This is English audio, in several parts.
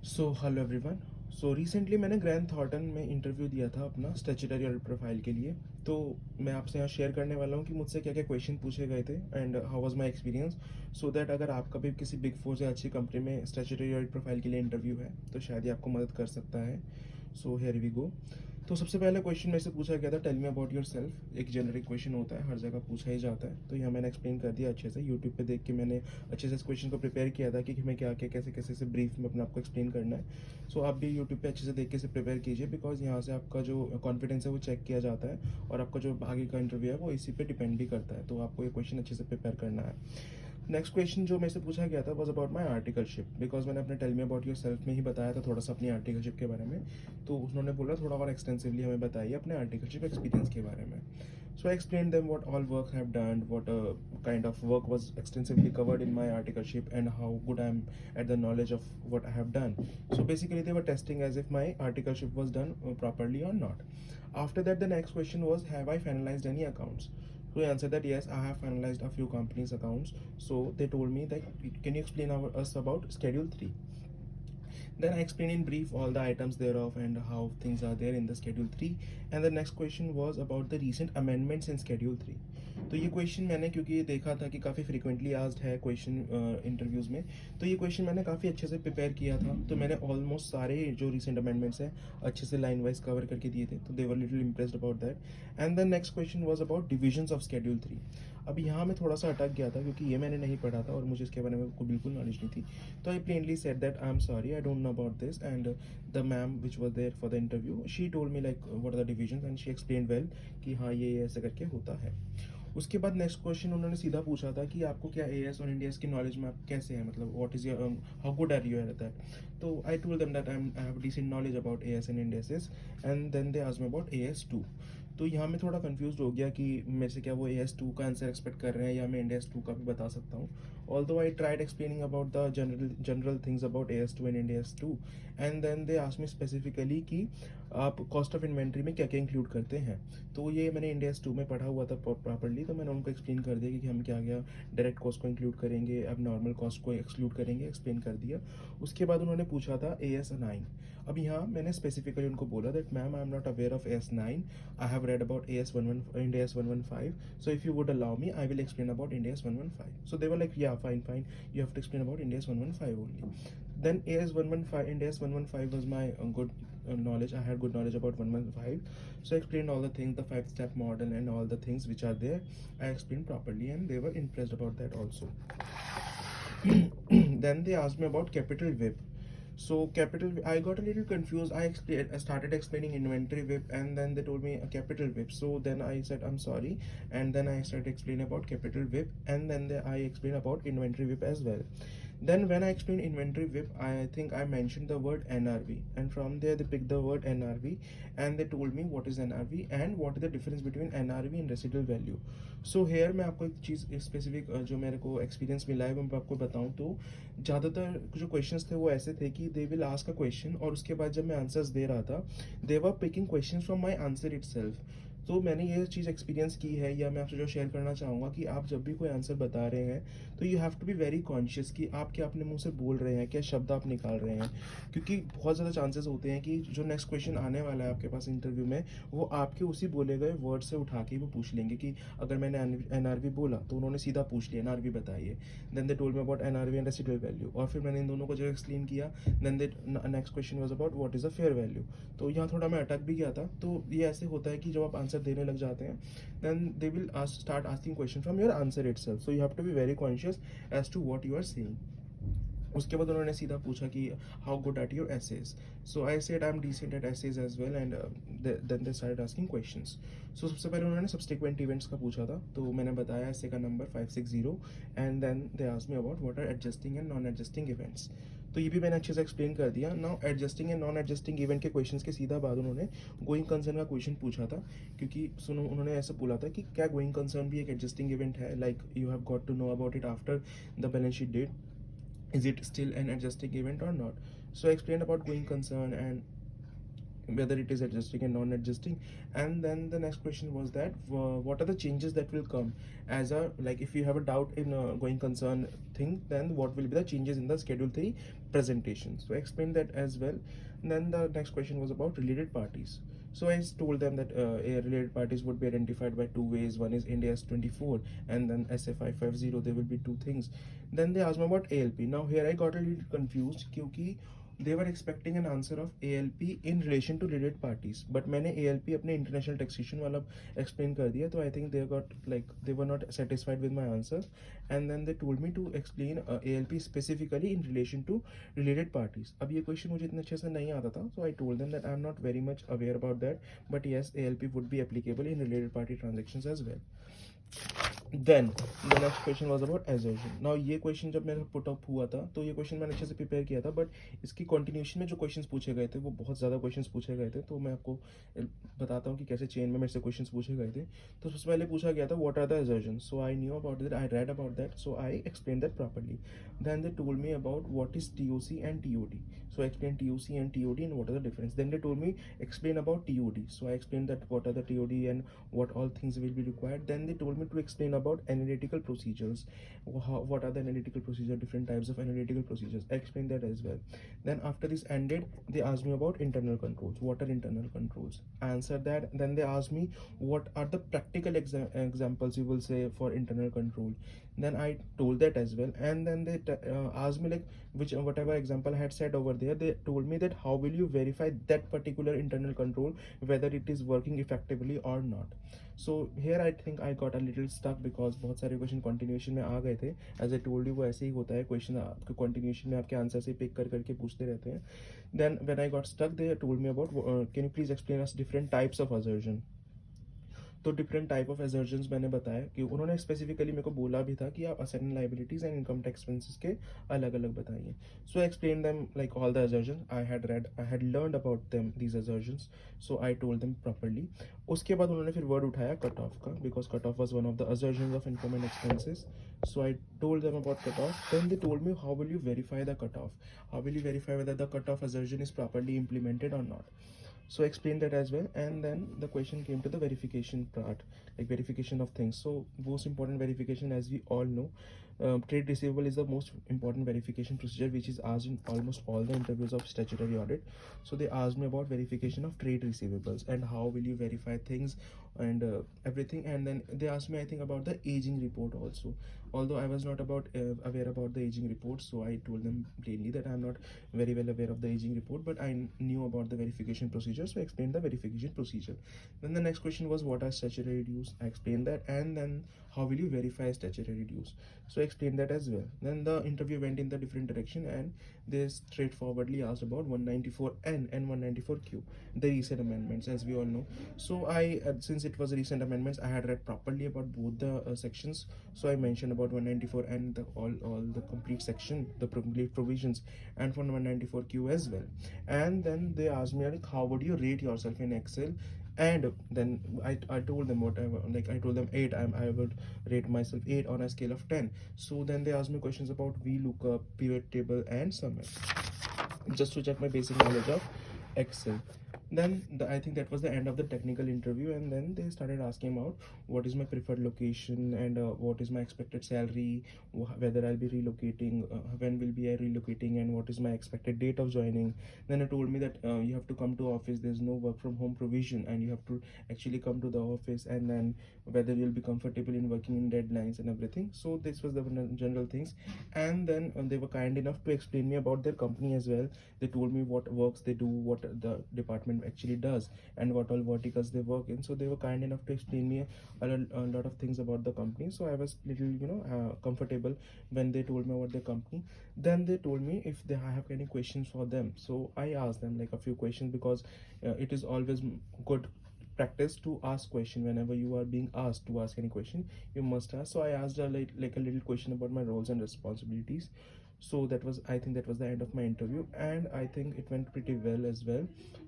So hello everyone. So recently मैंने grand Thornton में interview दिया था अपना स्टैट्यूटरी ऑडिट प्रोफाइल के लिए। तो मैं आपसे यहाँ शेयर करने वाला हूँ कि मुझसे क्या क्या क्वेश्चन पूछे गए थे and how was my experience, so that अगर आपका भी किसी बिग फोर से अच्छी कंपनी में स्टैट्यूटरी ऑडिट प्रोफाइल के लिए इंटरव्यू है तो शायद ये आपको मदद कर सकता है। So here we go. तो सबसे पहला क्वेश्चन मेरे से पूछा गया था, tell me about yourself. एक जेनरिक क्वेश्चन होता है, हर जगह पूछा ही जाता है, तो यहाँ मैंने एक्सप्लेन कर दिया अच्छे से। यूट्यूब पे देख के मैंने अच्छे से इस क्वेश्चन को प्रिपेयर किया था कि हमें क्या क्या कैसे कैसे से ब्रीफ में अपने आपको एक्सप्लेन करना है। सो आप भी यूट्यूब पे अच्छे से देख के इसे प्रिपेयर कीजिए, बिकॉज यहाँ से आपका जो कॉन्फिडेंस है वो चेक किया जाता है और आपका जो आगे का इंटरव्यू है वो इसी पे डिपेंड भी करता है। तो आपको ये क्वेश्चन अच्छे से प्रिपेयर करना है। नेक्स्ट क्वेश्चन जो मेरे से पूछा गया था was about my articleship, because मैंने अपने tell me about yourself में ही बताया था थोड़ा सा अपनी आर्टिकलशिप के बारे में। तो उन्होंने बोला थोड़ा और एक्सटेंसिवली हमें बताइए अपने आर्टिकलशिप एक्सपीरियंस के बारे में। So I explained them what all work I have done, what kind of work was extensively covered in my articleship, and how good I am at the knowledge of what I have done. So basically, they were testing as if my articleship was done properly or not. After that, the next question was, have I finalized any accounts? So I answered that yes, I have finalized a few companies' accounts. So they told me that, can you explain us about Schedule 3? Then I explained in brief all the items thereof and how things are there in the Schedule 3. And the next question was about the recent amendments in Schedule 3. तो ये question मैंने क्योंकि देखा था कि काफ़ी frequently asked है question interviews में, तो ये क्वेश्चन मैंने काफ़ी अच्छे से प्रिपेयर किया था। तो मैंने ऑलमोस्ट सारे जो रिसेंट अमेंडमेंट्स हैं अच्छे से लाइन वाइज कवर करके दिए थे, तो they were little impressed about that. And the next question was about divisions of Schedule 3। अब यहाँ मैं थोड़ा सा अटक गया था क्योंकि ये मैंने नहीं पढ़ा था और मुझे इसके बारे में कोई बिल्कुल नॉलेज नहीं थी। तो I plainly said that I am sorry, I don't know about this. And the ma'am which was there for the interview, she told me like what are the division, and she explain well कि हाँ ये ऐसे करके होता है। उसके बाद next question उन्होंने सीधा पूछा था कि आपको क्या एएस और इंडियस की नॉलेज में आप कैसे हैं, मतलब what is your how good are you at that. तो I told them that I have decent knowledge about AS and Ind AS. And then they asked me about AS 2। तो यहाँ मैं थोड़ा कंफ्यूज हो गया कि मेरे से क्या वो एएस 2 का आंसर एक्सपेक्ट कर रहे हैं या मैं इंडियस 2 का भी बता सकता हूँ। Although I tried explaining about the general things about AS 2 and Ind AS 2। And then they asked me specifically कि आप कॉस्ट ऑफ इन्वेंट्री में क्या क्या इंक्लूड करते हैं। तो ये मैंने इंडियस 2 में पढ़ा हुआ था प्रॉपरली, तो मैंने उनको एक्सप्लेन कर दिया कि हम क्या क्या डायरेक्ट कॉस्ट को इंक्लूड करेंगे, अब नॉर्मल कॉस्ट को एक्सक्लूड करेंगे, एक्सप्लेन कर दिया। उसके बाद उन्होंने पूछा था एएस 9। अब यहाँ मैंने स्पेसिफिकली उनको बोला that ma'am I am not aware of as 9, I have read about AS11 India S115. So if you would allow me, I will explain about India S115. So they were like, yeah, fine, fine. You have to explain about India S115 only. Then AS115, India S115 was my good knowledge. I had good knowledge about 115. So I explained all the things, the 5-step model and all the things which are there. I explained properly and they were impressed about that also. Then they asked me about capital WIP. So capital, I got a little confused. I started explaining inventory WIP, and then they told me a capital WIP. So then I said I'm sorry, and then I started explaining about capital WIP, and then I explained about inventory WIP as well. Then when I explained inventory WIP, I think I mentioned the word NRV, and from there they picked the word NRV, and they told me what is NRV and what is the difference between NRV and residual value. So here मैं आपको एक चीज़ specific जो मेरे को experience मिला है वो मैं आपको बताऊं तो ज़्यादातर जो क्वेश्चंस थे वो ऐसे थे कि they will ask a question और उसके बाद जब मैं आंसर्स दे रहा था they were picking question from my answer itself. तो मैंने ये चीज़ एक्सपीरियंस की है या मैं आपसे जो शेयर करना चाहूँगा कि आप जब भी कोई आंसर बता रहे हैं तो you have to be very conscious कि आप क्या अपने मुंह से बोल रहे हैं, क्या शब्द आप निकाल रहे हैं, क्योंकि बहुत ज़्यादा चांसेस होते हैं कि जो नेक्स्ट क्वेश्चन आने वाला है आपके पास इंटरव्यू में वो आपके उसी बोले गए वर्ड से उठा के वो पूछ लेंगे कि अगर मैंने एनआरवी बोला तो उन्होंने सीधा पूछ लिया एनआरवी बताइए। Then they told me about NRV and residual value, और फिर मैंने इन दोनों को जो एक्सप्लेन किया then they next question was about what is a fair value. तो यहाँ थोड़ा मैं अटक भी गया था। तो ये ऐसे होता है कि जब आप आंसर देने लग जाते हैं then they will start asking question from your answer itself, so you have to be very conscious as to what you are saying. उसके बाद उन्होंने सीधा पूछा कि how good at your essays. So I said I am decent at essays as well, and then they started asking questions. So सबसे पहले उन्होंने subsequent events का पूछा था, तो मैंने बताया ऐसे का number 560, and then they asked me about what are adjusting and non adjusting events. तो ये भी मैंने अच्छे से एक्सप्लेन कर दिया। Now adjusting and non adjusting event के क्वेश्चंस के सीधा बाद उन्होंने गोइंग कंसर्न का क्वेश्चन पूछा था, क्योंकि सुनो उन्होंने ऐसा बोला था कि क्या गोइंग कंसर्न भी एक एडजस्टिंग इवेंट है, like you have got to know about it after the balance sheet date, is it still an adjusting event or not. So I explained about going concern, and whether it is adjusting and non-adjusting. And then the next question was that what are the changes that will come as a, like if you have a doubt in going concern thing, then what will be the changes in the schedule 3 presentation. So I explained that as well. And then the next question was about related parties. So I told them that related parties would be identified by two ways. One is Ind AS 24 and then SF550. There will be two things. Then they asked me about ALP. Now here I got a little confused क्योंकि they were expecting an answer of ALP in relation to related parties, but मैंने ALP अपने international taxation वाला explain कर दिया, तो I think they got like they were not satisfied with my answer, and then they told me to explain ALP specifically in relation to related parties. अब ये question मुझे इतने अच्छे से नहीं आता था, so I told them that I am not very much aware about that, but yes, ALP would be applicable in related party transactions as well. Then the next question was about assertion. Now ये question जब मेरा put up हुआ था तो ये question मैंने अच्छे से prepare किया था, but इसकी continuation में जो questions पूछे गए थे वो बहुत ज़्यादा questions पूछे गए थे, तो मैं आपको बताता हूँ कि कैसे chain में मेरे से questions पूछे गए थे. तो सबसे पहले पूछा गया था what are the assertions, so I knew about that, I read about that, so I explained that properly. Then they told me about what is TOC and TOD, so I explained TOC and TOD and what are the difference. Then they told me explain about TOD, so I explained that what are the TOD and what all things will be required. Then they told me to explain about analytical procedures, what are the analytical procedures, different types of analytical procedures. I explained that as well. Then after this ended, they asked me about internal controls. What are internal controls? I answered that. Then they asked me what are the practical examples you will say for internal control. Then I told that as well. And then they asked me like whatever example I had said over there, they told me that how will you verify that particular internal control, whether it is working effectively or not. So here I think I got a little stuck because बहुत सारे question continuation में आ गए थे. As I told you वो ऐसे ही होता है, question आपके कंटिन्यूएशन में आपके आंसर से पिक कर करके पूछते रहते हैं. Then when I got stuck they told me about can you please explain us different types of assertion. तो डिफरेंट टाइप ऑफ एजर्जन्स मैंने बताया कि उन्होंने स्पेसिफिकली मेरे को बोला भी था कि आप asset and liabilities and income tax expenses के अलग अलग बताइए. सो I explain them like all the एजर्जन्स I had read, I had learned about them these एजर्जन्स, so I told them properly. उसके बाद उन्होंने फिर वर्ड उठाया कट ऑफ का, because cut off was one of the एजर्जन्स of income and expenses. So I told them about cutoff. Then they told me how will you verify the cutoff, how will you verify whether the cutoff assertion is properly implemented or not. So I explained that as well. And then the question came to the verification part, like verification of things. So most important verification, as we all know, trade receivable is the most important verification procedure which is asked in almost all the interviews of statutory audit. So they asked me about verification of trade receivables and how will you verify things and everything. And then they asked me I think about the aging report also, although I was not aware about the aging report. So I told them plainly that I'm not very well aware of the aging report, but I knew about the verification procedure, so I explained the verification procedure. Then the next question was what are statutory dues. I explained that. And then how will you verify statutory dues, so I explained that as well. Then the interview went in the different direction and they straightforwardly asked about 194N and 194Q, the recent amendments, as we all know. So I since it was recent amendments, I had read properly about both the sections, so I mentioned about 194N, the all the complete section, the complete provisions, and for 194Q as well. And then they asked me like how would you rate yourself in Excel, and then I told them whatever, like I told them 8. I would rate myself 8 on a scale of 10. So then they asked me questions about VLOOKUP, pivot table, and summit, just to check my basic knowledge of Excel. Then I think that was the end of the technical interview, and then they started asking about what is my preferred location and what is my expected salary, whether I'll be relocating, when will be I relocating, and what is my expected date of joining. Then they told me that you have to come to office, there's no work from home provision, and you have to actually come to the office, and then whether you'll be comfortable in working in deadlines and everything. So this was the general things. And then they were kind enough to explain me about their company as well. They told me what works they do, what the department actually does, and what all verticals they work in. So they were kind enough to explain me a lot of things about the company. So I was little comfortable when they told me about their company. Then they told me if they have any questions for them, so I asked them like a few questions, because it is always good practice to ask question. Whenever you are being asked to ask any question, you must ask. So I asked her like a little question about my roles and responsibilities. So that was, I think that was the end of my interview, and I think it went pretty well as well.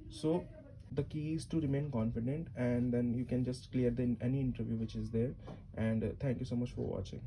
So the key is to remain confident, and then you can just clear any interview which is there. And thank you so much for watching.